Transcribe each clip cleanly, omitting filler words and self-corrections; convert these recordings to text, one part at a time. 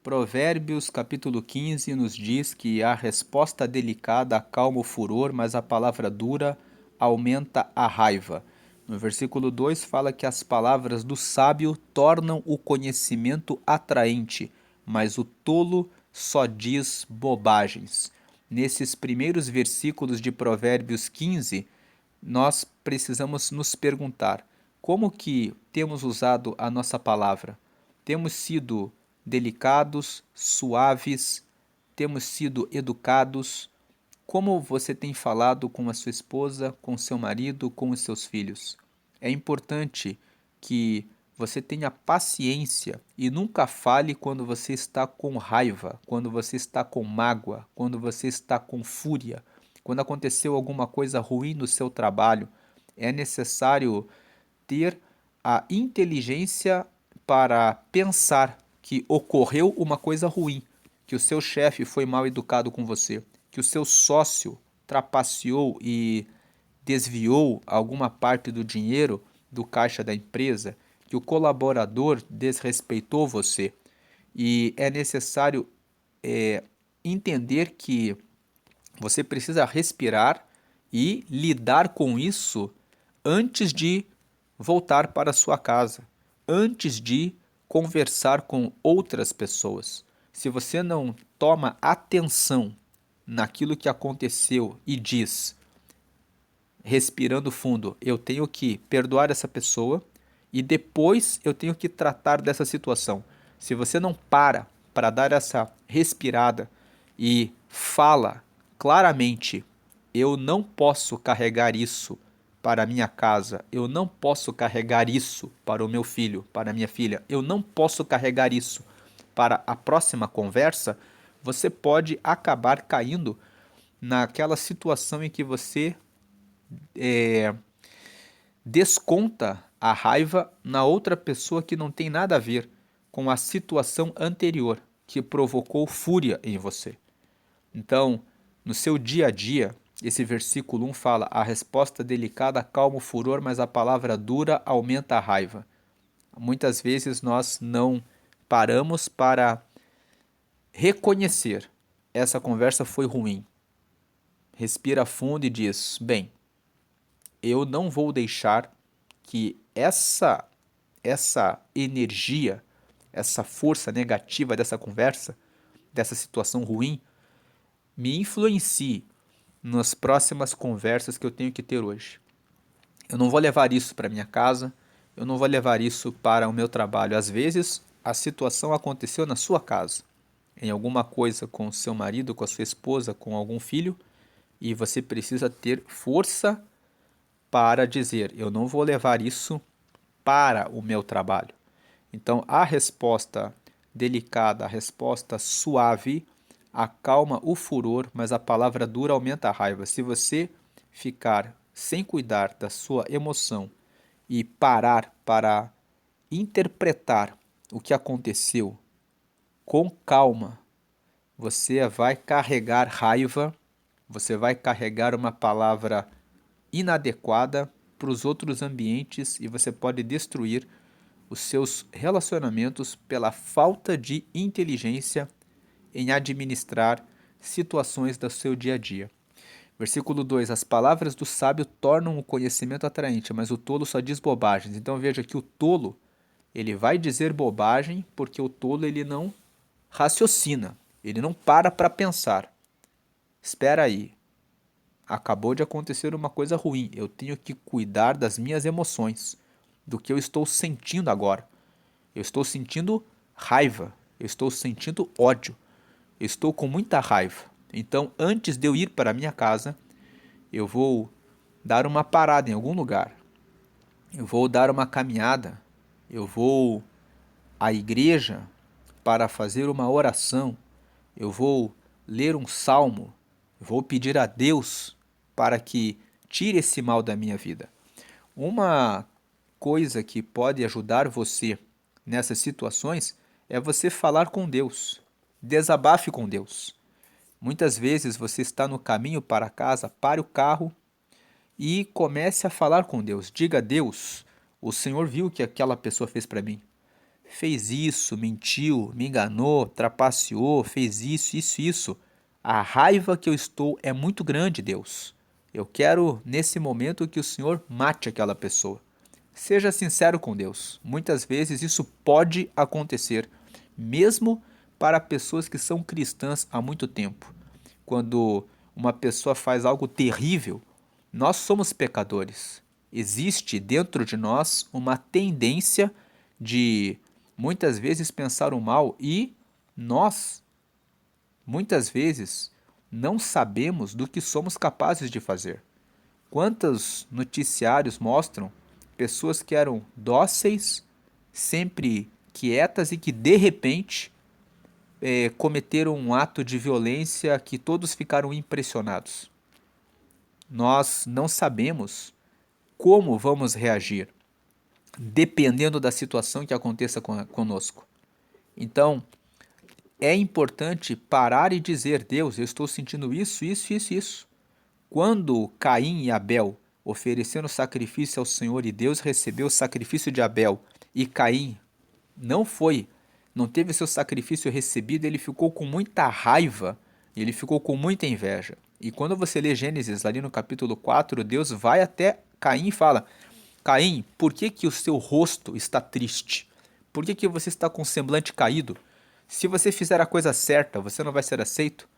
Provérbios capítulo 15 nos diz que a resposta delicada acalma o furor, mas a palavra dura aumenta a raiva. No versículo 2 fala que as palavras do sábio tornam o conhecimento atraente, mas o tolo só diz bobagens. Nesses primeiros versículos de Provérbios 15, nós precisamos nos perguntar: como que temos usado a nossa palavra? Temos sido delicados, suaves, temos sido educados? Como você tem falado com a sua esposa, com seu marido, com os seus filhos? É importante que você tenha paciência e nunca fale quando você está com raiva, quando você está com mágoa, quando você está com fúria, quando aconteceu alguma coisa ruim no seu trabalho. É necessário ter a inteligência para pensar que ocorreu uma coisa ruim, que o seu chefe foi mal educado com você, que o seu sócio trapaceou e desviou alguma parte do dinheiro do caixa da empresa, que o colaborador desrespeitou você. E é necessário é, entender que você precisa respirar e lidar com isso antes de voltar para sua casa, antes de conversar com outras pessoas. Se você não toma atenção naquilo que aconteceu e diz, respirando fundo, eu tenho que perdoar essa pessoa e depois eu tenho que tratar dessa situação. Se você não para dar essa respirada e fala claramente, eu não posso carregar isso para a minha casa, eu não posso carregar isso para o meu filho, para a minha filha, eu não posso carregar isso para a próxima conversa, você pode acabar caindo naquela situação em que você desconta a raiva na outra pessoa que não tem nada a ver com a situação anterior que provocou fúria em você. Então, no seu dia a dia, esse versículo 1 fala: a resposta delicada acalma o furor, mas a palavra dura aumenta a raiva. Muitas vezes nós não paramos para reconhecer: essa conversa foi ruim. Respira fundo e diz: bem, eu não vou deixar que essa energia, essa força negativa dessa conversa, dessa situação ruim, me influencie nas próximas conversas que eu tenho que ter hoje. Eu não vou levar isso para minha casa, eu não vou levar isso para o meu trabalho. Às vezes, a situação aconteceu na sua casa, em alguma coisa com seu marido, com a sua esposa, com algum filho, e você precisa ter força para dizer: eu não vou levar isso para o meu trabalho. Então, a resposta delicada, a resposta suave, acalma o furor, mas a palavra dura aumenta a raiva. Se você ficar sem cuidar da sua emoção e parar para interpretar o que aconteceu com calma, você vai carregar raiva, você vai carregar uma palavra inadequada para os outros ambientes e você pode destruir os seus relacionamentos pela falta de inteligência em administrar situações do seu dia a dia. Versículo 2: as palavras do sábio tornam o conhecimento atraente, mas o tolo só diz bobagens. Então veja que o tolo, ele vai dizer bobagem porque o tolo ele não raciocina, ele não para pensar. Espera aí, acabou de acontecer uma coisa ruim, eu tenho que cuidar das minhas emoções, do que eu estou sentindo agora. Eu estou sentindo raiva, eu estou sentindo ódio, eu estou com muita raiva. Então, antes de eu ir para a minha casa, eu vou dar uma parada em algum lugar, eu vou dar uma caminhada, eu vou à igreja para fazer uma oração, eu vou ler um salmo, eu vou pedir a Deus para que tire esse mal da minha vida. Uma coisa que pode ajudar você nessas situações é você falar com Deus. Desabafe com Deus. Muitas vezes você está no caminho para casa, pare o carro e comece a falar com Deus. Diga a Deus: o Senhor viu o que aquela pessoa fez para mim. fez isso, mentiu, me enganou, trapaceou, fez isso, isso, isso. A raiva que eu estou é muito grande, Deus. Eu quero, nesse momento, que o Senhor mate aquela pessoa. Seja sincero com Deus. Muitas vezes isso pode acontecer, mesmo para pessoas que são cristãs há muito tempo. Quando uma pessoa faz algo terrível, nós somos pecadores. Existe dentro de nós uma tendência de muitas vezes pensar o mal e nós, muitas vezes, não sabemos do que somos capazes de fazer. Quantos noticiários mostram pessoas que eram dóceis, sempre quietas e que de repente cometeram um ato de violência que todos ficaram impressionados. Nós não sabemos como vamos reagir, dependendo da situação que aconteça conosco. Então, é importante parar e dizer: Deus, eu estou sentindo isso, isso, isso, isso. Quando Caim e Abel ofereceram sacrifício ao Senhor e Deus recebeu o sacrifício de Abel e Caim não teve seu sacrifício recebido, ele ficou com muita raiva, ele ficou com muita inveja. E quando você lê Gênesis ali no capítulo 4, Deus vai até Caim e fala: Caim, por que que o seu rosto está triste? Por que que você está com o semblante caído? Se você fizer a coisa certa, você não vai ser aceito?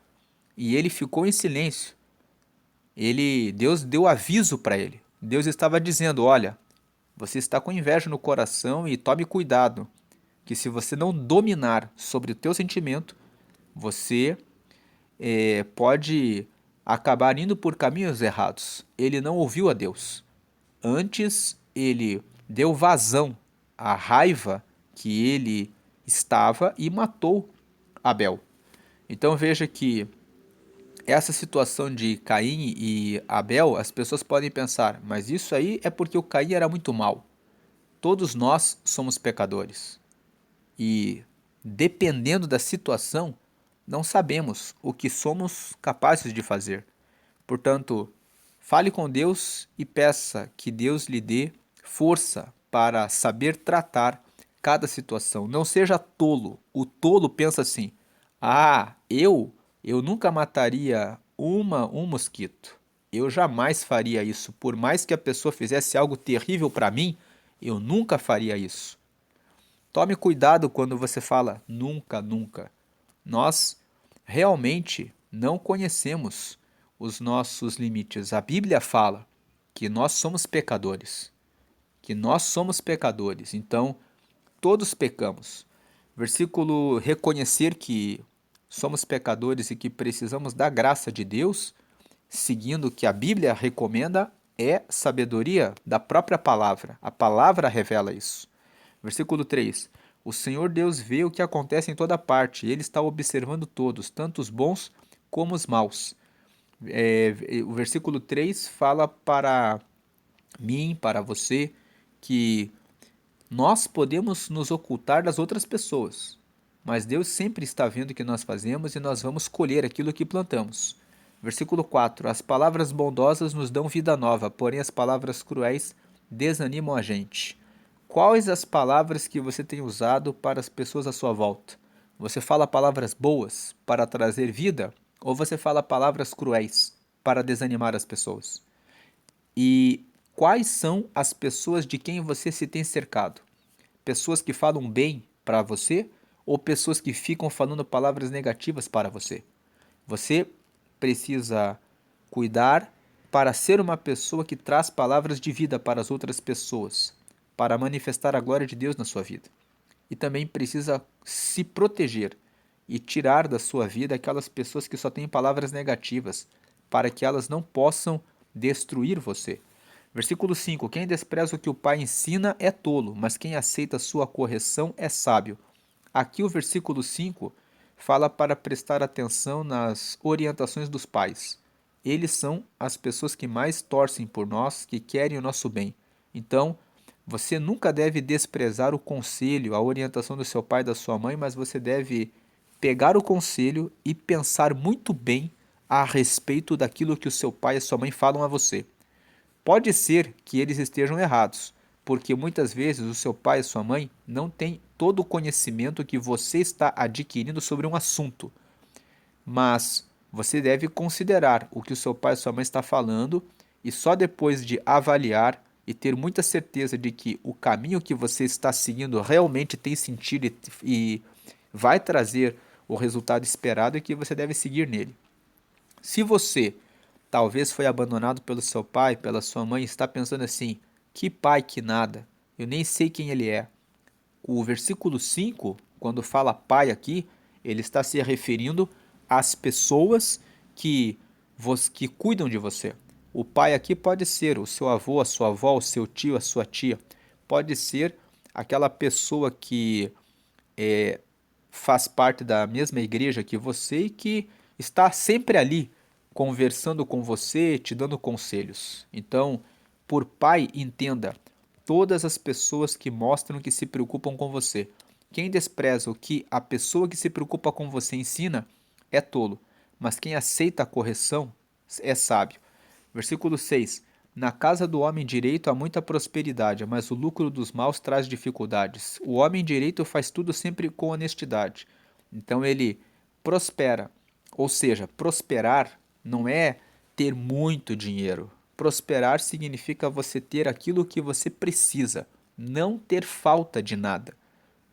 E ele ficou em silêncio. Deus deu aviso para ele. Deus estava dizendo: olha, você está com inveja no coração e tome cuidado, que se você não dominar sobre o teu sentimento, você pode acabar indo por caminhos errados. Ele não ouviu a Deus. Antes, ele deu vazão à raiva que ele estava e matou Abel. Então veja que essa situação de Caim e Abel, as pessoas podem pensar, mas isso aí é porque o Caim era muito mau. Todos nós somos pecadores. E dependendo da situação, não sabemos o que somos capazes de fazer. Portanto, fale com Deus e peça que Deus lhe dê força para saber tratar cada situação. Não seja tolo. O tolo pensa assim: ah, eu nunca mataria um mosquito. Eu jamais faria isso. Por mais que a pessoa fizesse algo terrível para mim, eu nunca faria isso. Tome cuidado quando você fala nunca, nunca. Nós realmente não conhecemos os nossos limites. A Bíblia fala que nós somos pecadores. Que nós somos pecadores. Então, todos pecamos. Versículo: reconhecer que somos pecadores e que precisamos da graça de Deus, seguindo o que a Bíblia recomenda, é sabedoria da própria palavra. A palavra revela isso. Versículo 3: o Senhor Deus vê o que acontece em toda parte, e Ele está observando todos, tanto os bons como os maus. O versículo 3 fala para mim, para você, que nós podemos nos ocultar das outras pessoas, mas Deus sempre está vendo o que nós fazemos e nós vamos colher aquilo que plantamos. Versículo 4: as palavras bondosas nos dão vida nova, porém as palavras cruéis desanimam a gente. Quais as palavras que você tem usado para as pessoas à sua volta? Você fala palavras boas para trazer vida ou você fala palavras cruéis para desanimar as pessoas? E quais são as pessoas de quem você se tem cercado? Pessoas que falam bem para você ou pessoas que ficam falando palavras negativas para você? Você precisa cuidar para ser uma pessoa que traz palavras de vida para as outras pessoas, para manifestar a glória de Deus na sua vida. E também precisa se proteger e tirar da sua vida aquelas pessoas que só têm palavras negativas, para que elas não possam destruir você. Versículo 5: quem despreza o que o pai ensina é tolo, mas quem aceita sua correção é sábio. Aqui o versículo 5 fala para prestar atenção nas orientações dos pais. Eles são as pessoas que mais torcem por nós, que querem o nosso bem. Então, você nunca deve desprezar o conselho, a orientação do seu pai e da sua mãe, mas você deve pegar o conselho e pensar muito bem a respeito daquilo que o seu pai e a sua mãe falam a você. Pode ser que eles estejam errados, porque muitas vezes o seu pai e sua mãe não têm todo o conhecimento que você está adquirindo sobre um assunto. Mas você deve considerar o que o seu pai e sua mãe está falando e só depois de avaliar e ter muita certeza de que o caminho que você está seguindo realmente tem sentido e vai trazer o resultado esperado, é que você deve seguir nele. Se você talvez foi abandonado pelo seu pai, pela sua mãe, e está pensando assim: que pai que nada, eu nem sei quem ele é. O versículo 5, quando fala pai aqui, ele está se referindo às pessoas que cuidam de você. O pai aqui pode ser o seu avô, a sua avó, o seu tio, a sua tia. Pode ser aquela pessoa que faz parte da mesma igreja que você e que está sempre ali, conversando com você, te dando conselhos. Então, por pai, entenda todas as pessoas que mostram que se preocupam com você. Quem despreza o que a pessoa que se preocupa com você ensina é tolo, mas quem aceita a correção é sábio. Versículo 6. Na casa do homem direito há muita prosperidade, mas o lucro dos maus traz dificuldades. O homem direito faz tudo sempre com honestidade. Então ele prospera. Ou seja, prosperar não é ter muito dinheiro. Prosperar significa você ter aquilo que você precisa, não ter falta de nada.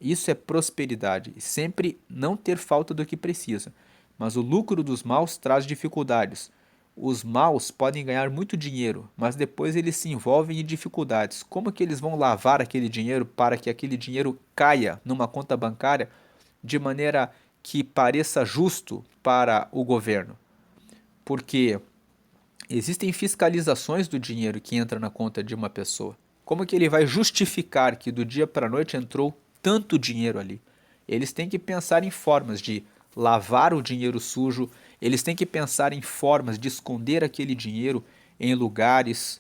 Isso é prosperidade, sempre não ter falta do que precisa. Mas o lucro dos maus traz dificuldades. Os maus podem ganhar muito dinheiro, mas depois eles se envolvem em dificuldades. Como que eles vão lavar aquele dinheiro para que aquele dinheiro caia numa conta bancária de maneira que pareça justo para o governo? Porque existem fiscalizações do dinheiro que entra na conta de uma pessoa. Como que ele vai justificar que do dia para a noite entrou tanto dinheiro ali? Eles têm que pensar em formas de lavar o dinheiro sujo, eles têm que pensar em formas de esconder aquele dinheiro em lugares.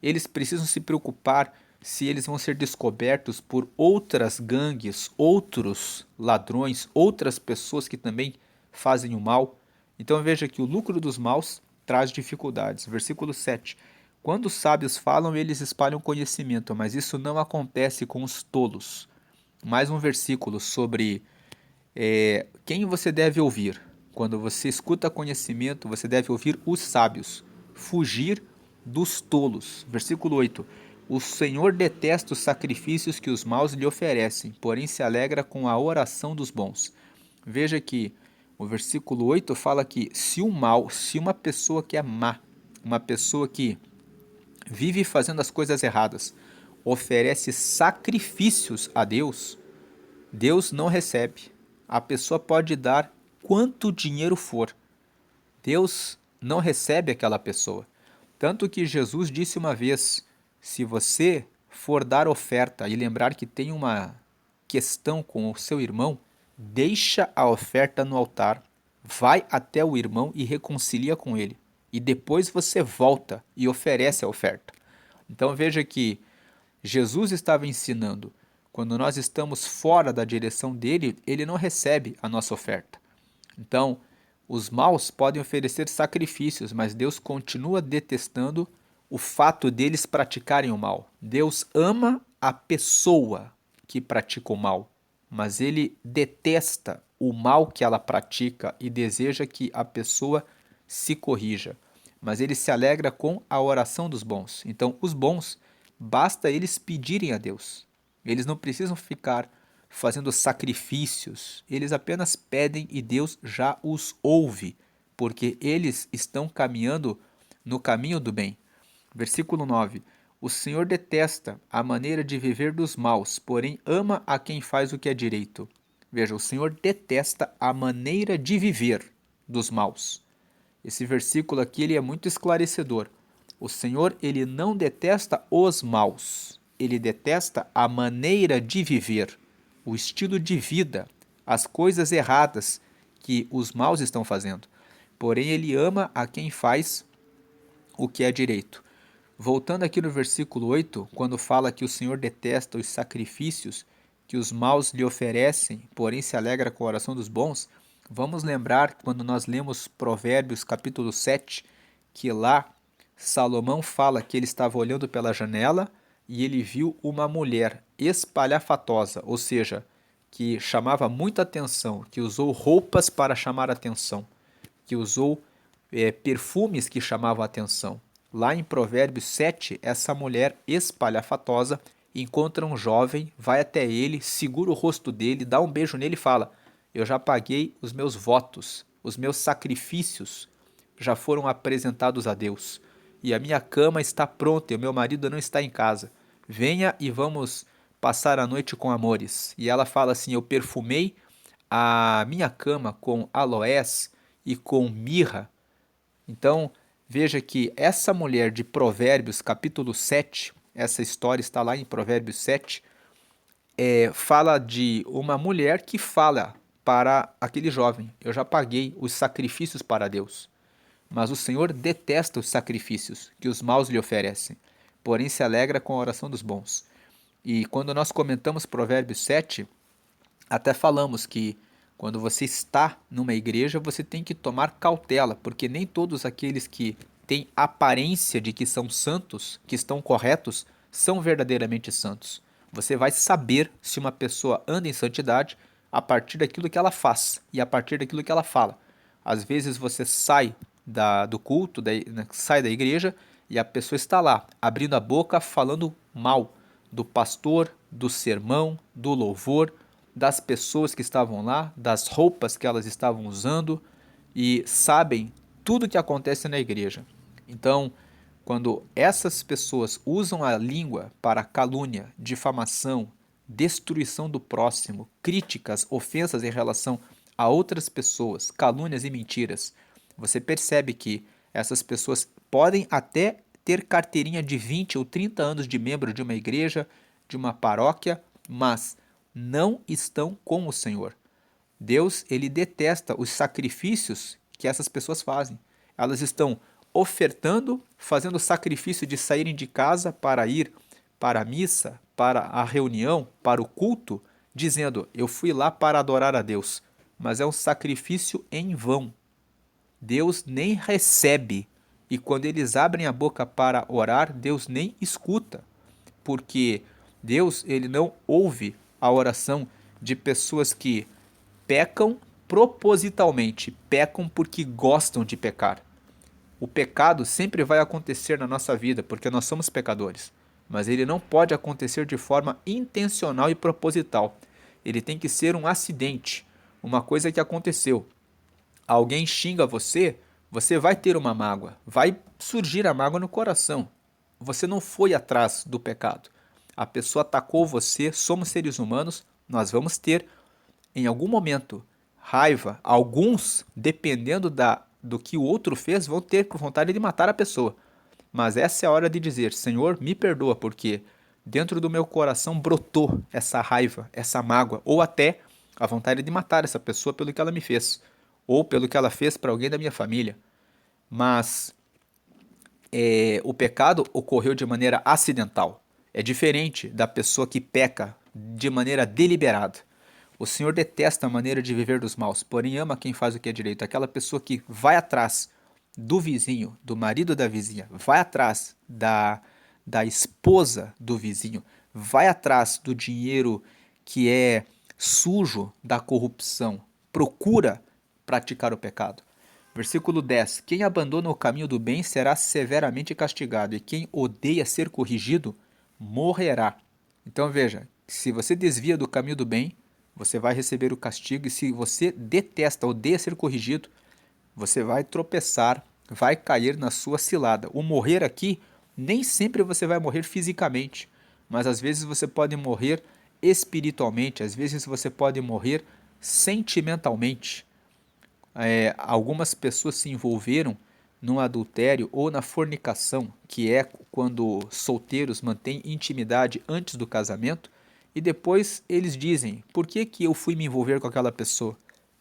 Eles precisam se preocupar se eles vão ser descobertos por outras gangues, outros ladrões, outras pessoas que também fazem o mal. Então veja que o lucro dos maus traz dificuldades. Versículo 7. Quando os sábios falam, eles espalham conhecimento, mas isso não acontece com os tolos. Mais um versículo sobre quem você deve ouvir. Quando você escuta conhecimento, você deve ouvir os sábios, fugir dos tolos. Versículo 8. O Senhor detesta os sacrifícios que os maus lhe oferecem, porém se alegra com a oração dos bons. Veja que o versículo 8 fala que se uma pessoa que é má, uma pessoa que vive fazendo as coisas erradas, oferece sacrifícios a Deus, Deus não recebe. A pessoa pode dar quanto dinheiro for. Deus não recebe aquela pessoa. Tanto que Jesus disse uma vez: se você for dar oferta e lembrar que tem uma questão com o seu irmão, deixa a oferta no altar, vai até o irmão e reconcilia com ele. E depois você volta e oferece a oferta. Então veja que Jesus estava ensinando: quando nós estamos fora da direção dele, ele não recebe a nossa oferta. Então, os maus podem oferecer sacrifícios, mas Deus continua detestando o fato deles praticarem o mal. Deus ama a pessoa que pratica o mal, mas ele detesta o mal que ela pratica e deseja que a pessoa se corrija. Mas ele se alegra com a oração dos bons. Então, os bons, basta eles pedirem a Deus. Eles não precisam ficar fazendo sacrifícios, eles apenas pedem e Deus já os ouve, porque eles estão caminhando no caminho do bem. Versículo 9. O Senhor detesta a maneira de viver dos maus, porém ama a quem faz o que é direito. Veja, o Senhor detesta a maneira de viver dos maus. Esse versículo aqui ele é muito esclarecedor. O Senhor ele não detesta os maus, ele detesta a maneira de viver, o estilo de vida, as coisas erradas que os maus estão fazendo. Porém, ele ama a quem faz o que é direito. Voltando aqui no versículo 8, quando fala que o Senhor detesta os sacrifícios que os maus lhe oferecem, porém se alegra com a oração dos bons, vamos lembrar quando nós lemos Provérbios capítulo 7, que lá Salomão fala que ele estava olhando pela janela e ele viu uma mulher espalhafatosa, ou seja, que chamava muita atenção, que usou roupas para chamar atenção, que usou perfumes que chamavam atenção. Lá em Provérbios 7, essa mulher espalhafatosa encontra um jovem, vai até ele, segura o rosto dele, dá um beijo nele e fala: Eu já paguei os meus votos, os meus sacrifícios já foram apresentados a Deus. E a minha cama está pronta e o meu marido não está em casa. Venha e vamos passar a noite com amores. E ela fala assim: Eu perfumei a minha cama com aloés e com mirra. Então, veja que essa mulher de Provérbios, capítulo 7, essa história está lá em Provérbios 7, fala de uma mulher que fala para aquele jovem: Eu já paguei os sacrifícios para Deus. Mas o Senhor detesta os sacrifícios que os maus lhe oferecem, porém se alegra com a oração dos bons. E quando nós comentamos Provérbios 7, até falamos que quando você está numa igreja, você tem que tomar cautela, porque nem todos aqueles que têm aparência de que são santos, que estão corretos, são verdadeiramente santos. Você vai saber se uma pessoa anda em santidade a partir daquilo que ela faz e a partir daquilo que ela fala. Às vezes você sai do culto, sai da igreja e a pessoa está lá, abrindo a boca, falando mal do pastor, do sermão, do louvor, das pessoas que estavam lá, das roupas que elas estavam usando e sabem tudo o que acontece na igreja. Então, quando essas pessoas usam a língua para calúnia, difamação, destruição do próximo, críticas, ofensas em relação a outras pessoas, calúnias e mentiras, você percebe que essas pessoas podem até ter carteirinha de 20 ou 30 anos de membro de uma igreja, de uma paróquia, mas não estão com o Senhor. Deus, ele detesta os sacrifícios que essas pessoas fazem. Elas estão ofertando, fazendo o sacrifício de saírem de casa para ir para a missa, para a reunião, para o culto, dizendo: Eu fui lá para adorar a Deus. Mas é um sacrifício em vão. Deus nem recebe. E quando eles abrem a boca para orar, Deus nem escuta. Porque Deus, ele não ouve a oração de pessoas que pecam propositalmente, pecam porque gostam de pecar. O pecado sempre vai acontecer na nossa vida, porque nós somos pecadores, mas ele não pode acontecer de forma intencional e proposital. Ele tem que ser um acidente, uma coisa que aconteceu. Alguém xinga você, você vai ter uma mágoa, vai surgir a mágoa no coração. Você não foi atrás do pecado. A pessoa atacou você, somos seres humanos, nós vamos ter em algum momento raiva. Alguns, dependendo do que o outro fez, vão ter por vontade de matar a pessoa. Mas essa é a hora de dizer: Senhor, me perdoa, porque dentro do meu coração brotou essa raiva, essa mágoa, ou até a vontade de matar essa pessoa pelo que ela me fez, ou pelo que ela fez para alguém da minha família. Mas o pecado ocorreu de maneira acidental. É diferente da pessoa que peca de maneira deliberada. O Senhor detesta a maneira de viver dos maus, porém ama quem faz o que é direito. Aquela pessoa que vai atrás do vizinho, do marido da vizinha, vai atrás da esposa do vizinho, vai atrás do dinheiro que é sujo da corrupção, procura praticar o pecado. Versículo 10: Quem abandona o caminho do bem será severamente castigado, e quem odeia ser corrigido morrerá. Então veja, se você desvia do caminho do bem, você vai receber o castigo, e se você detesta, odeia ser corrigido, você vai tropeçar, vai cair na sua cilada. O morrer aqui, nem sempre você vai morrer fisicamente, mas às vezes você pode morrer espiritualmente, às vezes você pode morrer sentimentalmente. Algumas pessoas se envolveram no adultério ou na fornicação, que é quando solteiros mantêm intimidade antes do casamento, e depois eles dizem: por que que eu fui me envolver com aquela pessoa?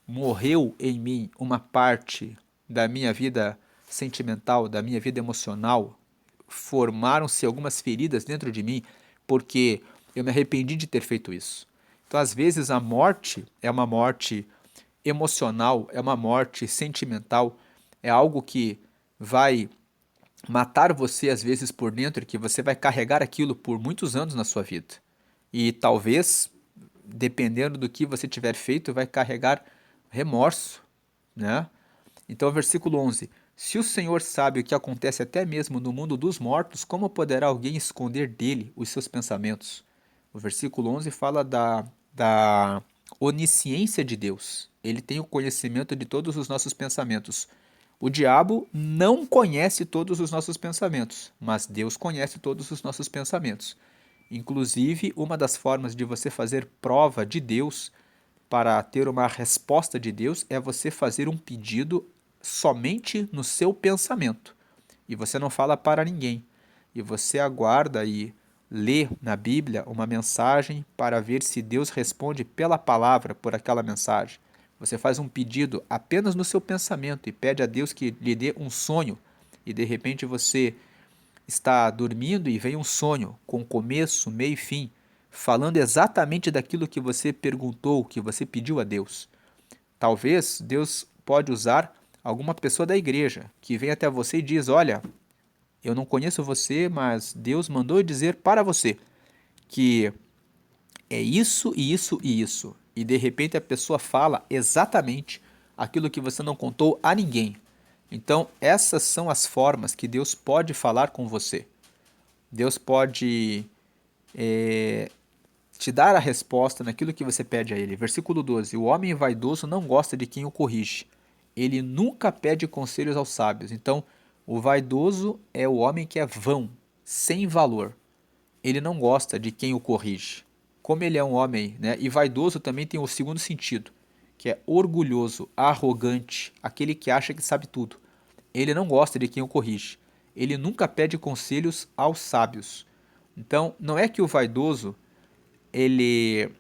Morreu em mim uma parte da minha vida sentimental, da minha vida emocional, formaram-se algumas feridas dentro de mim porque eu me arrependi de ter feito isso. Então, às vezes, a morte é uma morte emocional, é uma morte sentimental, é algo que vai matar você às vezes por dentro, que você vai carregar aquilo por muitos anos na sua vida. E talvez, dependendo do que você tiver feito, vai carregar remorso, né? Então, versículo 11: Se o Senhor sabe o que acontece até mesmo no mundo dos mortos, como poderá alguém esconder dele os seus pensamentos? O versículo 11 fala da onisciência de Deus. Ele tem o conhecimento de todos os nossos pensamentos. O diabo não conhece todos os nossos pensamentos, mas Deus conhece todos os nossos pensamentos. Inclusive, uma das formas de você fazer prova de Deus para ter uma resposta de Deus é você fazer um pedido somente no seu pensamento. E você não fala para ninguém. E você aguarda e lê na Bíblia uma mensagem para ver se Deus responde pela palavra por aquela mensagem. Você faz um pedido apenas no seu pensamento e pede a Deus que lhe dê um sonho. E de repente você está dormindo e vem um sonho com começo, meio e fim, falando exatamente daquilo que você perguntou, que você pediu a Deus. Talvez Deus pode usar alguma pessoa da igreja que vem até você e diz: Olha, eu não conheço você, mas Deus mandou dizer para você que é isso e isso e isso. E de repente a pessoa fala exatamente aquilo que você não contou a ninguém. Então, essas são as formas que Deus pode falar com você. Deus pode te dar a resposta naquilo que você pede a ele. Versículo 12: O homem vaidoso não gosta de quem o corrige. Ele nunca pede conselhos aos sábios. Então, o vaidoso é o homem que é vão, sem valor. Ele não gosta de quem o corrige. Como ele é um homem, né? E vaidoso também tem o segundo sentido, que é orgulhoso, arrogante, aquele que acha que sabe tudo. Ele não gosta de quem o corrige. Ele nunca pede conselhos aos sábios. Então, não é que o vaidoso ele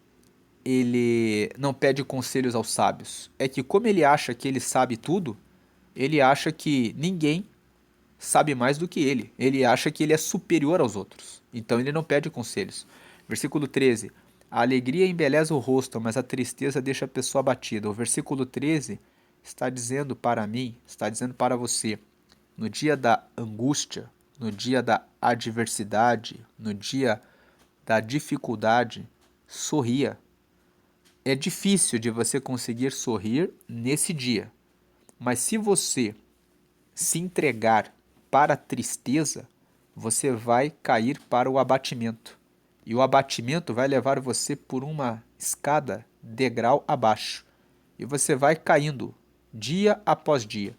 ele não pede conselhos aos sábios. É que como ele acha que ele sabe tudo, ele acha que ninguém sabe mais do que ele. Ele acha que ele é superior aos outros. Então ele não pede conselhos. Versículo 13. A alegria embeleza o rosto, mas a tristeza deixa a pessoa abatida. O versículo 13 está dizendo para mim, está dizendo para você, no dia da angústia, no dia da adversidade, no dia da dificuldade, sorria. É difícil de você conseguir sorrir nesse dia, mas se você se entregar para a tristeza, você vai cair para o abatimento. E o abatimento vai levar você por uma escada, degrau abaixo. E você vai caindo dia após dia.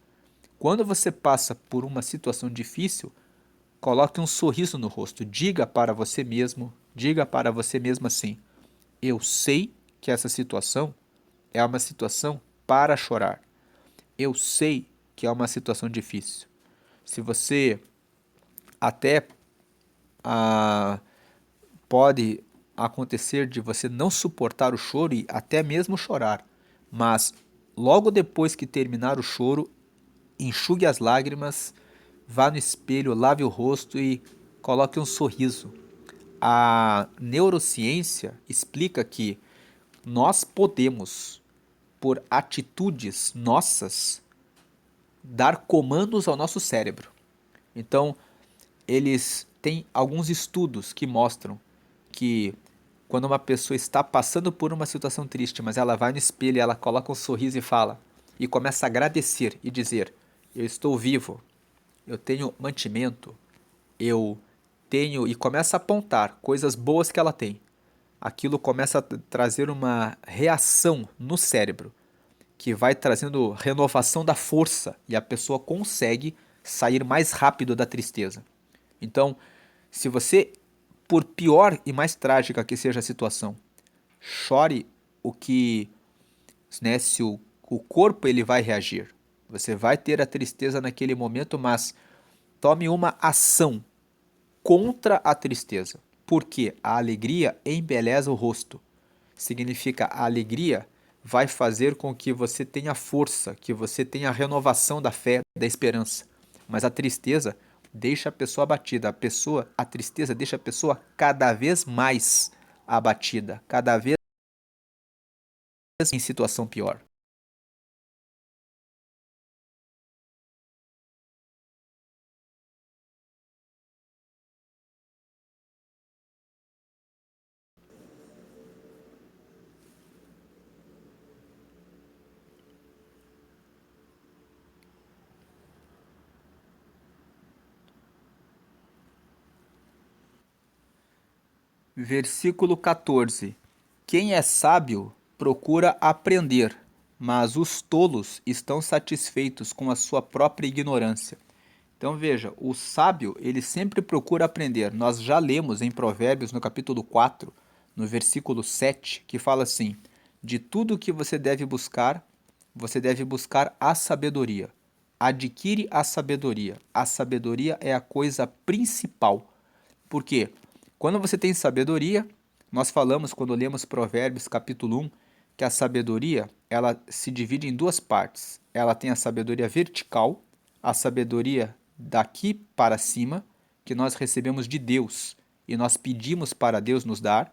Quando você passa por uma situação difícil, coloque um sorriso no rosto. Diga para você mesmo, diga para você mesmo assim: Eu sei que essa situação é uma situação para chorar. Eu sei que é uma situação difícil. Se você até ah, pode acontecer de você não suportar o choro e até mesmo chorar, mas logo depois que terminar o choro, enxugue as lágrimas, vá no espelho, lave o rosto e coloque um sorriso. A neurociência explica que nós podemos, por atitudes nossas, dar comandos ao nosso cérebro. Então, eles têm alguns estudos que mostram que quando uma pessoa está passando por uma situação triste, mas ela vai no espelho, ela coloca um sorriso e fala, e começa a agradecer e dizer: Eu estou vivo, eu tenho mantimento, eu tenho, e começa a apontar coisas boas que ela tem. Aquilo começa a trazer uma reação no cérebro, que vai trazendo renovação da força e a pessoa consegue sair mais rápido da tristeza. Então, se você, por pior e mais trágica que seja a situação, chore o que, né, se o corpo ele vai reagir. Você vai ter a tristeza naquele momento, mas tome uma ação contra a tristeza. Porque a alegria embeleza o rosto. Significa a alegria vai fazer com que você tenha força, que você tenha renovação da fé, da esperança. Mas a tristeza deixa a pessoa abatida. A tristeza deixa a pessoa cada vez mais abatida, cada vez em situação pior. Versículo 14. Quem é sábio procura aprender, mas os tolos estão satisfeitos com a sua própria ignorância. Então veja, o sábio, ele sempre procura aprender. Nós já lemos em Provérbios, no capítulo 4, no versículo 7, que fala assim: de tudo que você deve buscar a sabedoria. Adquire a sabedoria. A sabedoria é a coisa principal. Por quê? Quando você tem sabedoria, nós falamos quando lemos Provérbios capítulo 1, que a sabedoria, ela se divide em duas partes. Ela tem a sabedoria vertical, a sabedoria daqui para cima, que nós recebemos de Deus e nós pedimos para Deus nos dar,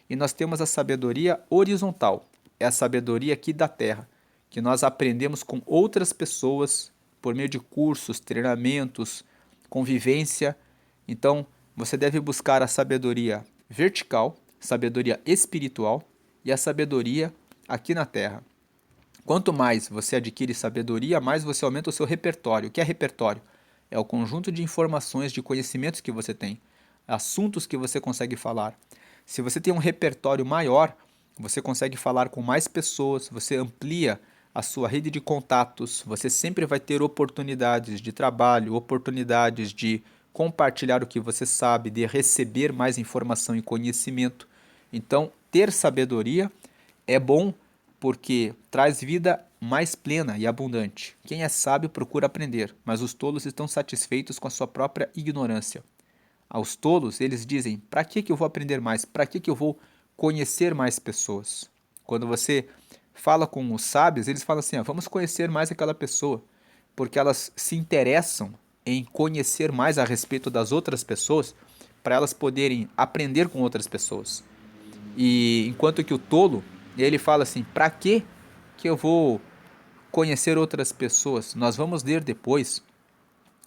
e nós temos a sabedoria horizontal, é a sabedoria aqui da terra, que nós aprendemos com outras pessoas por meio de cursos, treinamentos, convivência. Então, você deve buscar a sabedoria vertical, sabedoria espiritual e a sabedoria aqui na terra. Quanto mais você adquire sabedoria, mais você aumenta o seu repertório. O que é repertório? É o conjunto de informações, de conhecimentos que você tem, assuntos que você consegue falar. Se você tem um repertório maior, você consegue falar com mais pessoas, você amplia a sua rede de contatos, você sempre vai ter oportunidades de trabalho, oportunidades de compartilhar o que você sabe, de receber mais informação e conhecimento. Então, ter sabedoria é bom porque traz vida mais plena e abundante. Quem é sábio procura aprender, mas os tolos estão satisfeitos com a sua própria ignorância. Aos tolos, eles dizem: para que eu vou aprender mais? Para que eu vou conhecer mais pessoas? Quando você fala com os sábios, eles falam assim: vamos conhecer mais aquela pessoa, porque elas se interessam em conhecer mais a respeito das outras pessoas, para elas poderem aprender com outras pessoas. E enquanto que o tolo, ele fala assim: para que eu vou conhecer outras pessoas? Nós vamos ler depois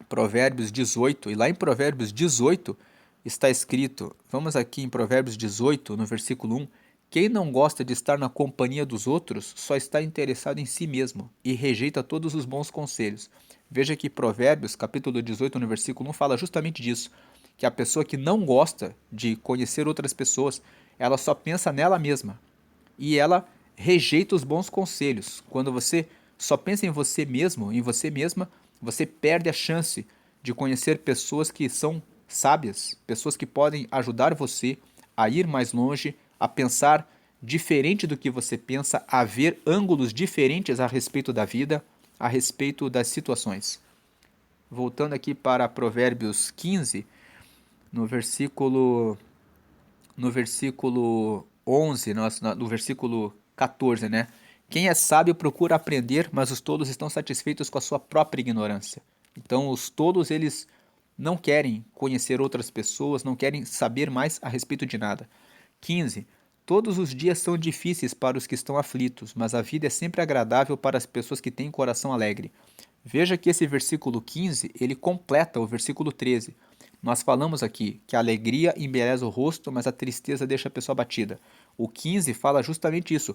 Provérbios 18, e lá em Provérbios 18 está escrito, vamos aqui em Provérbios 18, no versículo 1, quem não gosta de estar na companhia dos outros só está interessado em si mesmo e rejeita todos os bons conselhos. Veja que Provérbios, capítulo 18, no versículo 1, fala justamente disso, que a pessoa que não gosta de conhecer outras pessoas, ela só pensa nela mesma e ela rejeita os bons conselhos. Quando você só pensa em você mesmo, em você mesma, você perde a chance de conhecer pessoas que são sábias, pessoas que podem ajudar você a ir mais longe, a pensar diferente do que você pensa, a ver ângulos diferentes a respeito da vida, a respeito das situações. Voltando aqui para Provérbios 15, no versículo no versículo 11, no versículo 14, né? Quem é sábio procura aprender, mas os tolos estão satisfeitos com a sua própria ignorância. Então, os tolos, eles não querem conhecer outras pessoas, não querem saber mais a respeito de nada. 15. Todos os dias são difíceis para os que estão aflitos, mas a vida é sempre agradável para as pessoas que têm coração alegre. Veja que esse versículo 15, ele completa o versículo 13. Nós falamos aqui que a alegria embeleza o rosto, mas a tristeza deixa a pessoa abatida. O 15 fala justamente isso.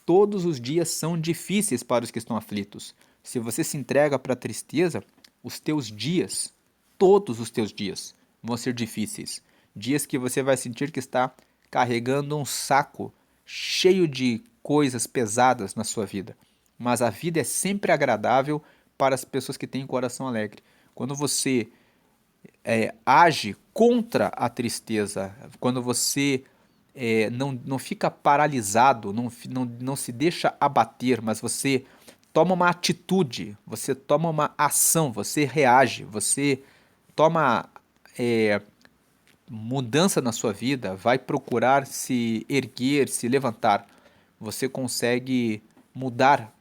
Todos os dias são difíceis para os que estão aflitos. Se você se entrega para a tristeza, os teus dias, todos os teus dias, vão ser difíceis. Dias que você vai sentir que está carregando um saco cheio de coisas pesadas na sua vida. Mas a vida é sempre agradável para as pessoas que têm coração alegre. Quando você age contra a tristeza, quando você não fica paralisado, não se deixa abater, mas você toma uma atitude, você toma uma ação, você reage, você toma mudança na sua vida, vai procurar se erguer, se levantar, você consegue mudar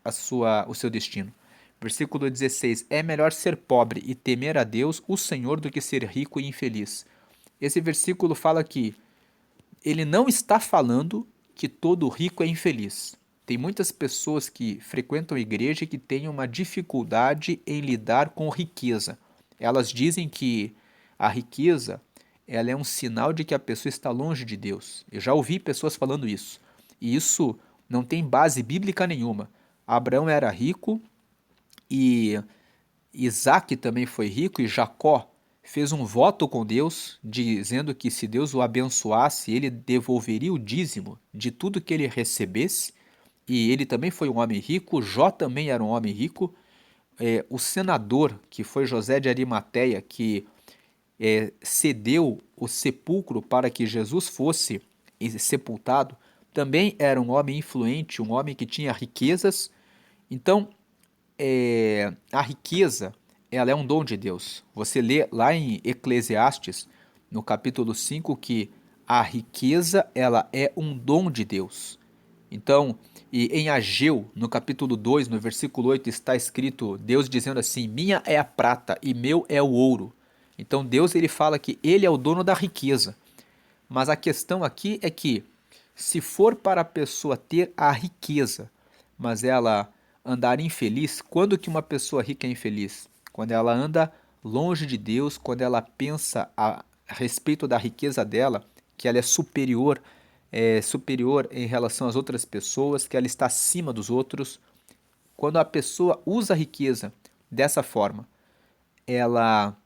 o seu destino. Versículo 16: é melhor ser pobre e temer a Deus, o Senhor, do que ser rico e infeliz. Esse versículo fala que ele não está falando que todo rico é infeliz. Tem muitas pessoas que frequentam a igreja e que têm uma dificuldade em lidar com riqueza. Elas dizem que a riqueza ela é um sinal de que a pessoa está longe de Deus. Eu já ouvi pessoas falando isso. E isso não tem base bíblica nenhuma. Abraão era rico e Isaac também foi rico e Jacó, fez um voto com Deus, dizendo que se Deus o abençoasse, ele devolveria o dízimo de tudo que ele recebesse, e ele também foi um homem rico, Jó também era um homem rico, o senador, que foi José de Arimateia, que cedeu o sepulcro para que Jesus fosse sepultado, também era um homem influente, um homem que tinha riquezas. Então, a riqueza, ela é um dom de Deus. Você lê lá em Eclesiastes, no capítulo 5, que a riqueza, ela é um dom de Deus. Então, e em Ageu, no capítulo 2, no versículo 8, está escrito Deus dizendo assim: minha é a prata e meu é o ouro. Então Deus, ele fala que ele é o dono da riqueza. Mas a questão aqui é que, se for para a pessoa ter a riqueza, mas ela andar infeliz, quando que uma pessoa rica é infeliz? Quando ela anda longe de Deus, quando ela pensa a respeito da riqueza dela, que ela é superior em relação às outras pessoas, que ela está acima dos outros. Quando a pessoa usa a riqueza dessa forma, ela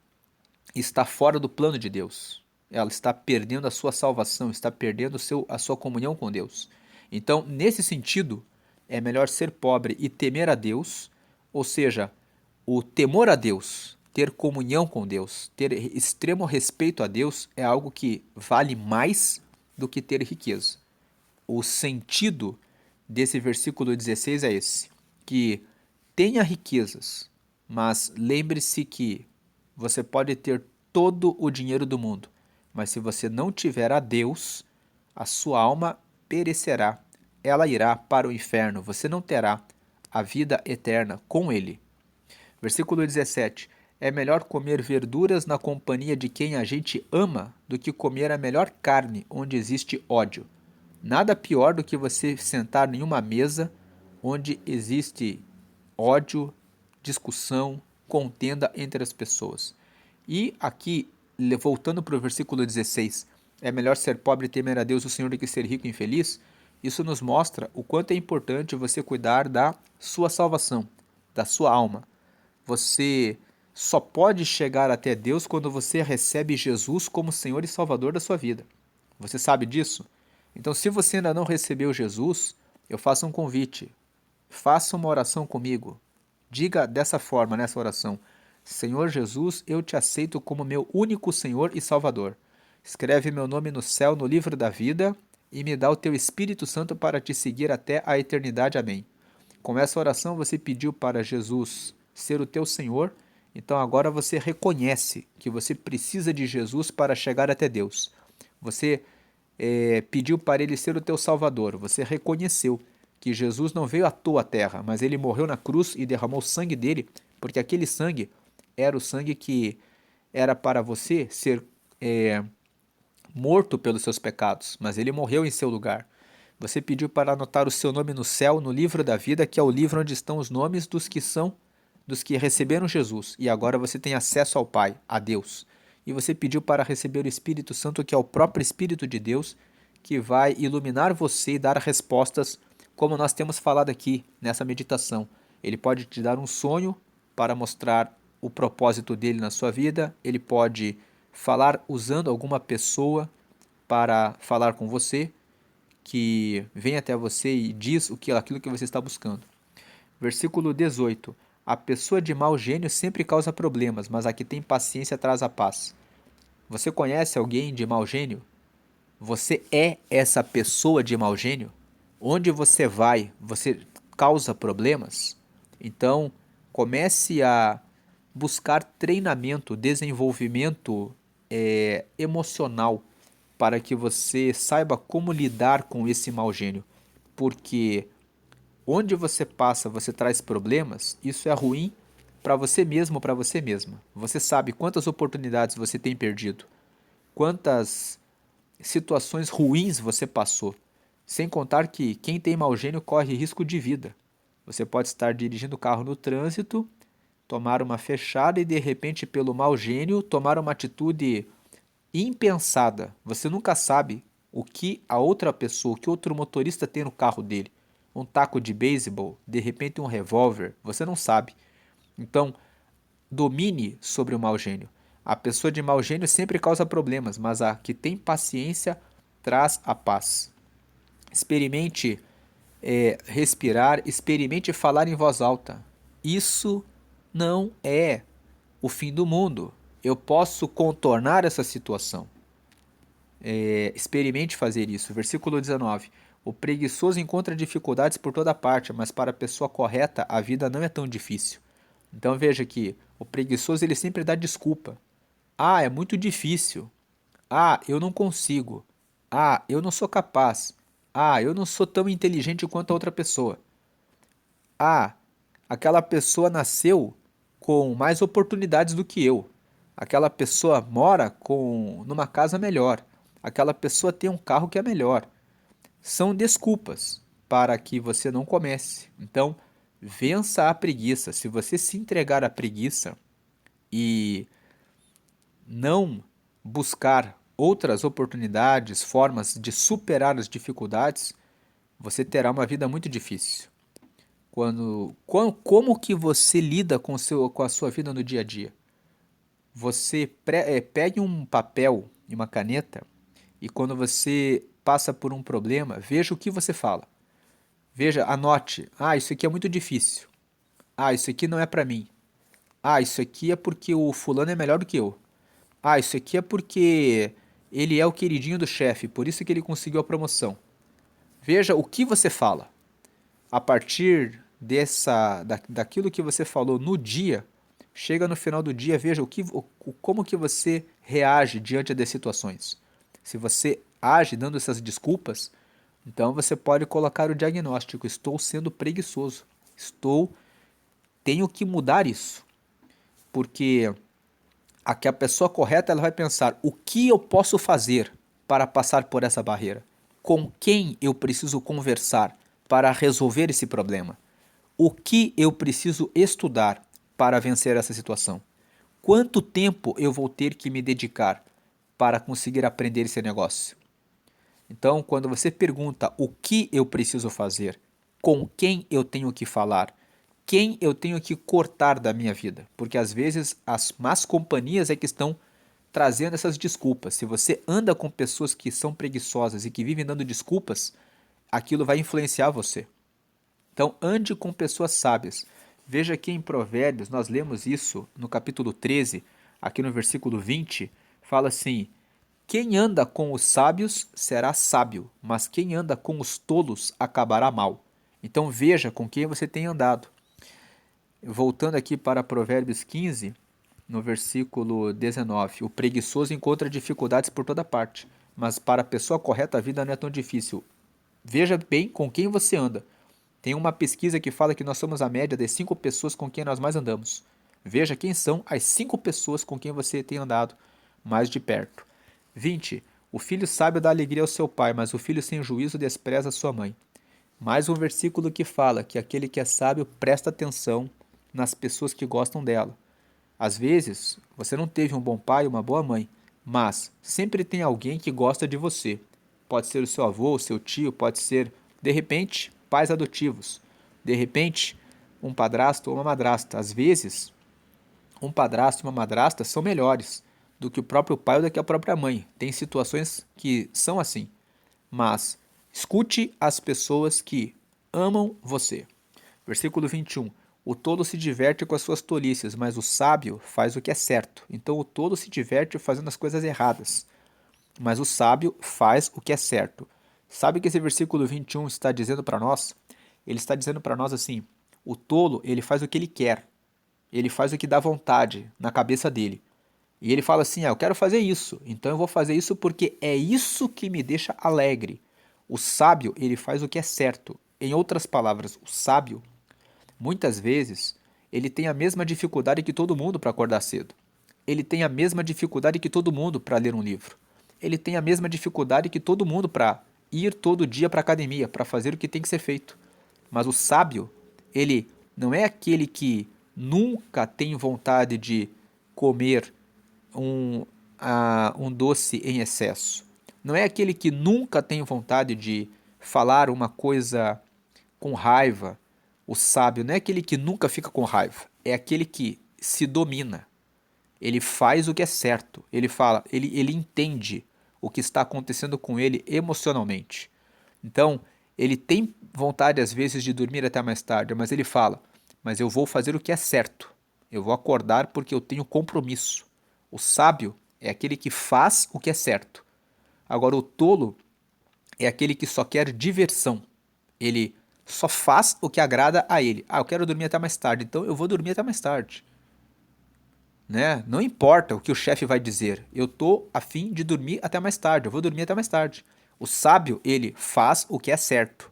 está fora do plano de Deus. Ela está perdendo a sua salvação, está perdendo a sua comunhão com Deus. Então, nesse sentido, é melhor ser pobre e temer a Deus, ou seja, o temor a Deus, ter comunhão com Deus, ter extremo respeito a Deus é algo que vale mais do que ter riqueza. O sentido desse versículo 16 é esse, que tenha riquezas, mas lembre-se que você pode ter todo o dinheiro do mundo, mas se você não tiver a Deus, a sua alma perecerá, ela irá para o inferno, você não terá a vida eterna com ele. Versículo 17: é melhor comer verduras na companhia de quem a gente ama do que comer a melhor carne onde existe ódio. Nada pior do que você sentar em uma mesa onde existe ódio, discussão, contenda entre as pessoas. E aqui, voltando para o versículo 16, é melhor ser pobre e temer a Deus o Senhor do que ser rico e infeliz. Isso nos mostra o quanto é importante você cuidar da sua salvação, da sua alma. Você só pode chegar até Deus quando você recebe Jesus como Senhor e Salvador da sua vida. Você sabe disso? Então, se você ainda não recebeu Jesus, eu faço um convite. Faça uma oração comigo. Diga dessa forma nessa oração: Senhor Jesus, eu te aceito como meu único Senhor e Salvador. Escreve meu nome no céu, no livro da vida, e me dá o teu Espírito Santo para te seguir até a eternidade. Amém. Com essa oração você pediu para Jesus ser o teu Senhor, então agora você reconhece que você precisa de Jesus para chegar até Deus. Você pediu para ele ser o teu Salvador, você reconheceu que Jesus não veio à toa à terra, mas ele morreu na cruz e derramou o sangue dele, porque aquele sangue era o sangue que era para você ser morto pelos seus pecados, mas ele morreu em seu lugar. Você pediu para anotar o seu nome no céu, no livro da vida, que é o livro onde estão os nomes dos que receberam Jesus, e agora você tem acesso ao Pai, a Deus. E você pediu para receber o Espírito Santo, que é o próprio Espírito de Deus, que vai iluminar você e dar respostas, como nós temos falado aqui nessa meditação. Ele pode te dar um sonho para mostrar o propósito dele na sua vida, ele pode falar usando alguma pessoa para falar com você, que vem até você e diz aquilo que você está buscando. Versículo 18: a pessoa de mau gênio sempre causa problemas, mas a que tem paciência traz a paz. Você conhece alguém de mau gênio? Você é essa pessoa de mau gênio? Onde você vai, você causa problemas? Então, comece a buscar treinamento, desenvolvimento emocional para que você saiba como lidar com esse mau gênio. Porque onde você passa, você traz problemas, isso é ruim para você mesmo, para você mesma. Você sabe quantas oportunidades você tem perdido, quantas situações ruins você passou, sem contar que quem tem mau gênio corre risco de vida. Você pode estar dirigindo o carro no trânsito, tomar uma fechada e de repente, pelo mau gênio, tomar uma atitude impensada. Você nunca sabe o que a outra pessoa, o que outro motorista tem no carro dele. Um taco de beisebol, de repente um revólver, você não sabe. Então, domine sobre o mau gênio. A pessoa de mau gênio sempre causa problemas, mas a que tem paciência traz a paz. Experimente respirar, experimente falar em voz alta. Isso não é o fim do mundo. Eu posso contornar essa situação. Experimente fazer isso. Versículo 19. O preguiçoso encontra dificuldades por toda parte, mas para a pessoa correta a vida não é tão difícil. Então veja que o preguiçoso ele sempre dá desculpa. Ah, é muito difícil. Ah, eu não consigo. Ah, eu não sou capaz. Ah, eu não sou tão inteligente quanto a outra pessoa. Ah, aquela pessoa nasceu com mais oportunidades do que eu. Aquela pessoa mora numa casa melhor. Aquela pessoa tem um carro que é melhor. São desculpas para que você não comece. Então, vença a preguiça. Se você se entregar à preguiça e não buscar outras oportunidades, formas de superar as dificuldades, você terá uma vida muito difícil. Como que você lida com a sua vida no dia a dia? Você pegue um papel e uma caneta e quando você passa por um problema, veja o que você fala. Veja, anote. Ah, isso aqui é muito difícil. Ah, isso aqui não é pra mim. Ah, isso aqui é porque o fulano é melhor do que eu. Ah, isso aqui é porque ele é o queridinho do chefe, por isso que ele conseguiu a promoção. Veja o que você fala. A partir daquilo que você falou no dia, chega no final do dia, veja como que você reage diante das situações. Se você age dando essas desculpas, então você pode colocar o diagnóstico: estou sendo preguiçoso. Tenho que mudar isso, porque a pessoa correta ela vai pensar: o que eu posso fazer para passar por essa barreira? Com quem eu preciso conversar para resolver esse problema? O que eu preciso estudar para vencer essa situação? Quanto tempo eu vou ter que me dedicar para conseguir aprender esse negócio? Então, quando você pergunta o que eu preciso fazer, com quem eu tenho que falar, quem eu tenho que cortar da minha vida, porque às vezes as más companhias é que estão trazendo essas desculpas. Se você anda com pessoas que são preguiçosas e que vivem dando desculpas, aquilo vai influenciar você. Então, ande com pessoas sábias. Veja aqui em Provérbios, nós lemos isso no capítulo 13, aqui no versículo 20, fala assim: quem anda com os sábios será sábio, mas quem anda com os tolos acabará mal. Então veja com quem você tem andado. Voltando aqui para Provérbios 15, no versículo 19, o preguiçoso encontra dificuldades por toda parte, mas para a pessoa correta a vida não é tão difícil. Veja bem com quem você anda. Tem uma pesquisa que fala que nós somos a média das 5 pessoas com quem nós mais andamos. Veja quem são as 5 pessoas com quem você tem andado mais de perto. 20. O filho sábio dá alegria ao seu pai, mas o filho sem juízo despreza sua mãe. Mais um versículo que fala que aquele que é sábio presta atenção nas pessoas que gostam dela. Às vezes, você não teve um bom pai ou uma boa mãe, mas sempre tem alguém que gosta de você. Pode ser o seu avô, o seu tio, pode ser, de repente, pais adotivos. De repente, um padrasto ou uma madrasta. Às vezes, um padrasto e uma madrasta são melhores do que o próprio pai ou do que a própria mãe. Tem situações que são assim. Mas escute as pessoas que amam você. Versículo 21. O tolo se diverte com as suas tolices, mas o sábio faz o que é certo. Então o tolo se diverte fazendo as coisas erradas, mas o sábio faz o que é certo. Sabe o que esse versículo 21 está dizendo para nós? Ele está dizendo para nós assim: o tolo, ele faz o que ele quer. Ele faz o que dá vontade na cabeça dele. E ele fala assim: eu quero fazer isso, então eu vou fazer isso porque é isso que me deixa alegre. O sábio, ele faz o que é certo. Em outras palavras, o sábio, muitas vezes, ele tem a mesma dificuldade que todo mundo para acordar cedo. Ele tem a mesma dificuldade que todo mundo para ler um livro. Ele tem a mesma dificuldade que todo mundo para ir todo dia para a academia, para fazer o que tem que ser feito. Mas o sábio, ele não é aquele que nunca tem vontade de comer um, um doce em excesso. Não é aquele que nunca tem vontade de falar uma coisa com raiva. O sábio não é aquele que nunca fica com raiva, é aquele que se domina. Ele faz o que é certo. Ele fala, ele entende o que está acontecendo com ele emocionalmente. Então, ele tem vontade às vezes de dormir até mais tarde, mas ele fala: mas eu vou fazer o que é certo. Eu vou acordar porque eu tenho compromisso. O sábio é aquele que faz o que é certo. Agora, o tolo é aquele que só quer diversão. Ele só faz o que agrada a ele. Ah, eu quero dormir até mais tarde, então eu vou dormir até mais tarde. Né? Não importa o que o chefe vai dizer. Eu tô a fim de dormir até mais tarde. Eu vou dormir até mais tarde. O sábio, ele faz o que é certo.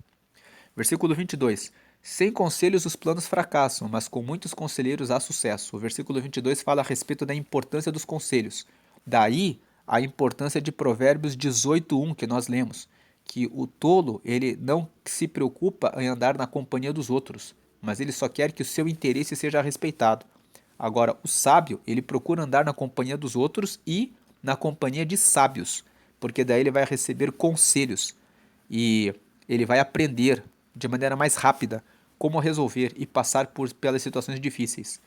Versículo 22. Sem conselhos os planos fracassam, mas com muitos conselheiros há sucesso. O versículo 22 fala a respeito da importância dos conselhos. Daí a importância de Provérbios 18:1 que nós lemos, que o tolo, ele não se preocupa em andar na companhia dos outros, mas ele só quer que o seu interesse seja respeitado. Agora, o sábio, ele procura andar na companhia dos outros e na companhia de sábios, porque daí ele vai receber conselhos e ele vai aprender de maneira mais rápida como resolver e passar pelas situações difíceis.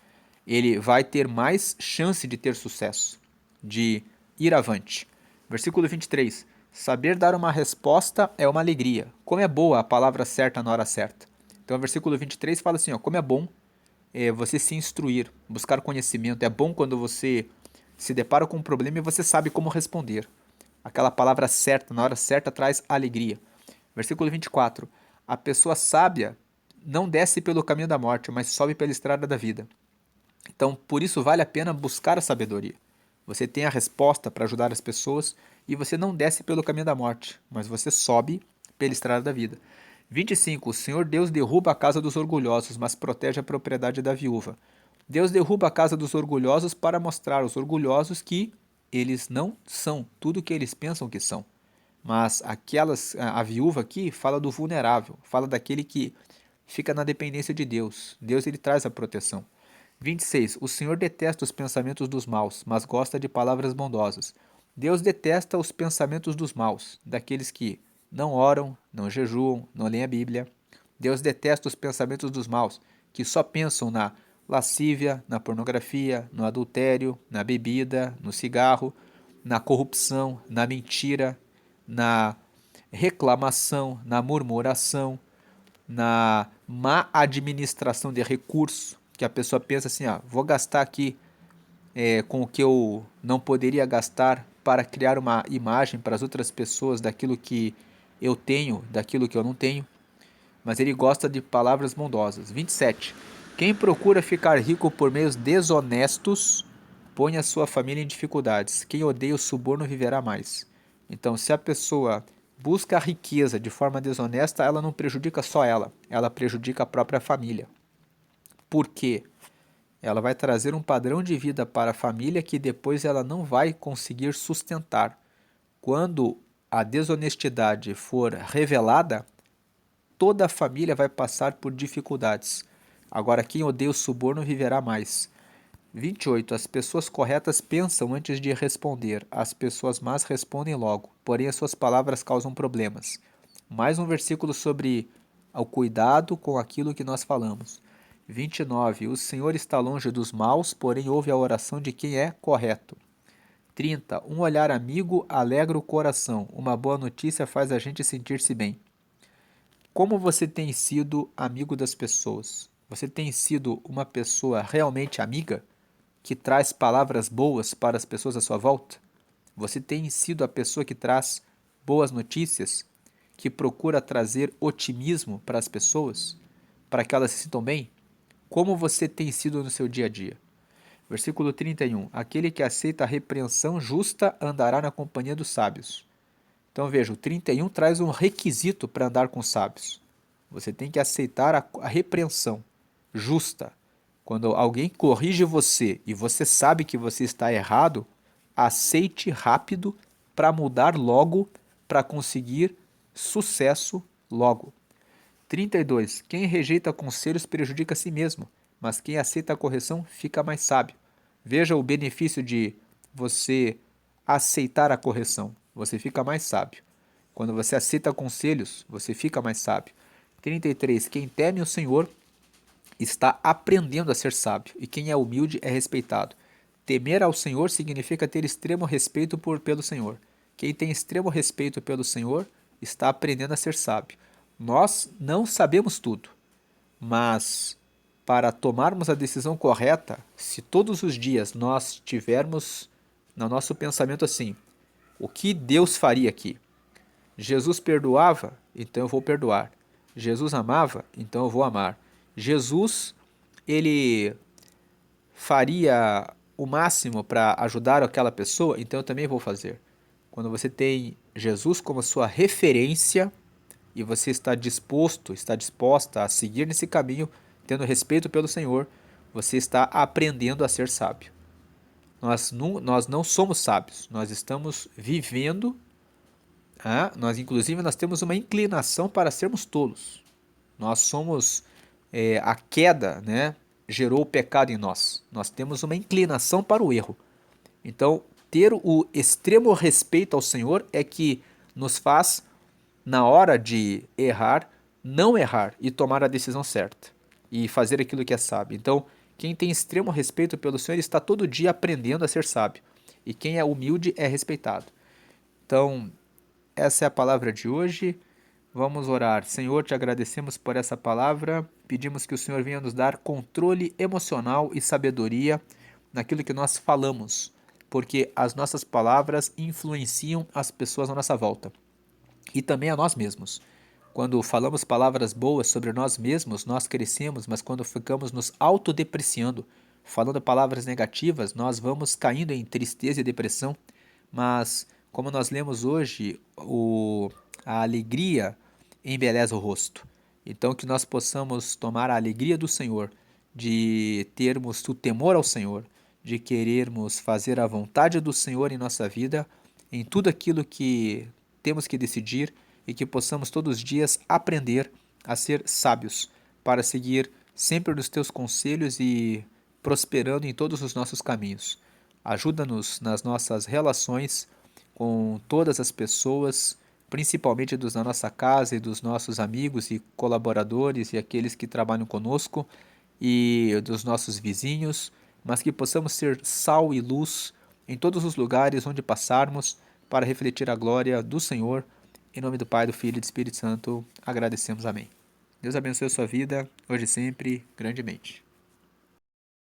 Ele vai ter mais chance de ter sucesso, de ir avante. Versículo 23. Saber dar uma resposta é uma alegria. Como é boa a palavra certa na hora certa. Então, o versículo 23 fala assim, ó, como é bom você se instruir, buscar conhecimento. É bom quando você se depara com um problema e você sabe como responder. Aquela palavra certa, na hora certa, traz alegria. Versículo 24. A pessoa sábia não desce pelo caminho da morte, mas sobe pela estrada da vida. Então, por isso vale a pena buscar a sabedoria. Você tem a resposta para ajudar as pessoas e você não desce pelo caminho da morte, mas você sobe pela estrada da vida. 25. O Senhor Deus derruba a casa dos orgulhosos, mas protege a propriedade da viúva. Deus derruba a casa dos orgulhosos para mostrar aos orgulhosos que eles não são tudo o que eles pensam que são. Mas a viúva aqui fala do vulnerável, fala daquele que fica na dependência de Deus. Deus ele traz a proteção. 26. O Senhor detesta os pensamentos dos maus, mas gosta de palavras bondosas. Deus detesta os pensamentos dos maus, daqueles que não oram, não jejuam, não leem a Bíblia. Deus detesta os pensamentos dos maus, que só pensam na lascívia, na pornografia, no adultério, na bebida, no cigarro, na corrupção, na mentira, na reclamação, na murmuração, na má administração de recursos, que a pessoa pensa assim, ah, vou gastar aqui com o que eu não poderia gastar para criar uma imagem para as outras pessoas daquilo que eu tenho, daquilo que eu não tenho. Mas ele gosta de palavras bondosas. 27. Quem procura ficar rico por meios desonestos põe a sua família em dificuldades. Quem odeia o suborno viverá mais. Então, se a pessoa busca a riqueza de forma desonesta, ela não prejudica só ela prejudica a própria família. Por quê? Ela vai trazer um padrão de vida para a família que depois ela não vai conseguir sustentar. Quando a desonestidade for revelada, toda a família vai passar por dificuldades. Agora, quem odeia o suborno viverá mais. 28. As pessoas corretas pensam antes de responder, as pessoas más respondem logo, porém as suas palavras causam problemas. Mais um versículo sobre o cuidado com aquilo que nós falamos. 29. O Senhor está longe dos maus, porém ouve a oração de quem é correto. 30. Um olhar amigo alegra o coração, uma boa notícia faz a gente sentir-se bem. Como você tem sido amigo das pessoas? Você tem sido uma pessoa realmente amiga? Que traz palavras boas para as pessoas à sua volta? Você tem sido a pessoa que traz boas notícias? Que procura trazer otimismo para as pessoas? Para que elas se sintam bem? Como você tem sido no seu dia a dia? Versículo 31. Aquele que aceita a repreensão justa andará na companhia dos sábios. Então veja, o 31 traz um requisito para andar com sábios. Você tem que aceitar a repreensão justa. Quando alguém corrige você e você sabe que você está errado, aceite rápido para mudar logo, para conseguir sucesso logo. 32. Quem rejeita conselhos prejudica a si mesmo, mas quem aceita a correção fica mais sábio. Veja o benefício de você aceitar a correção. Você fica mais sábio. Quando você aceita conselhos, você fica mais sábio. 33. Quem teme o Senhor está aprendendo a ser sábio, e quem é humilde é respeitado. temer ao Senhor significa ter extremo respeito pelo Senhor. Quem tem extremo respeito pelo Senhor está aprendendo a ser sábio. Nós não sabemos tudo, mas para tomarmos a decisão correta, se todos os dias nós tivermos no nosso pensamento assim, o que Deus faria aqui? Jesus perdoava, então eu vou perdoar. Jesus amava, então eu vou amar. Jesus, ele faria o máximo para ajudar aquela pessoa, então eu também vou fazer. Quando você tem Jesus como sua referência e você está disposto, está disposta a seguir nesse caminho, tendo respeito pelo Senhor, você está aprendendo a ser sábio. Nós não somos sábios, nós estamos vivendo, nós temos uma inclinação para sermos tolos. Nós somos, a queda, né, gerou o pecado em nós. Nós temos uma inclinação para o erro. Então, ter o extremo respeito ao Senhor é que nos faz, na hora de errar, não errar e tomar a decisão certa e fazer aquilo que é sábio. Então, quem tem extremo respeito pelo Senhor está todo dia aprendendo a ser sábio. E quem é humilde é respeitado. Então, essa é a palavra de hoje. Vamos orar. Senhor, te agradecemos por essa palavra. Pedimos que o Senhor venha nos dar controle emocional e sabedoria naquilo que nós falamos, porque as nossas palavras influenciam as pessoas à nossa volta e também a nós mesmos. Quando falamos palavras boas sobre nós mesmos, nós crescemos, mas quando ficamos nos autodepreciando, falando palavras negativas, nós vamos caindo em tristeza e depressão. Mas, como nós lemos hoje, a alegria embeleza o rosto. Então, que nós possamos tomar a alegria do Senhor, de termos o temor ao Senhor, de querermos fazer a vontade do Senhor em nossa vida, em tudo aquilo que temos que decidir e que possamos todos os dias aprender a ser sábios, para seguir sempre nos teus conselhos e prosperando em todos os nossos caminhos. Ajuda-nos nas nossas relações com todas as pessoas, principalmente dos da nossa casa e dos nossos amigos e colaboradores e aqueles que trabalham conosco e dos nossos vizinhos, mas que possamos ser sal e luz em todos os lugares onde passarmos para refletir a glória do Senhor. Em nome do Pai, do Filho e do Espírito Santo, agradecemos. Amém. Deus abençoe a sua vida, hoje e sempre, grandemente.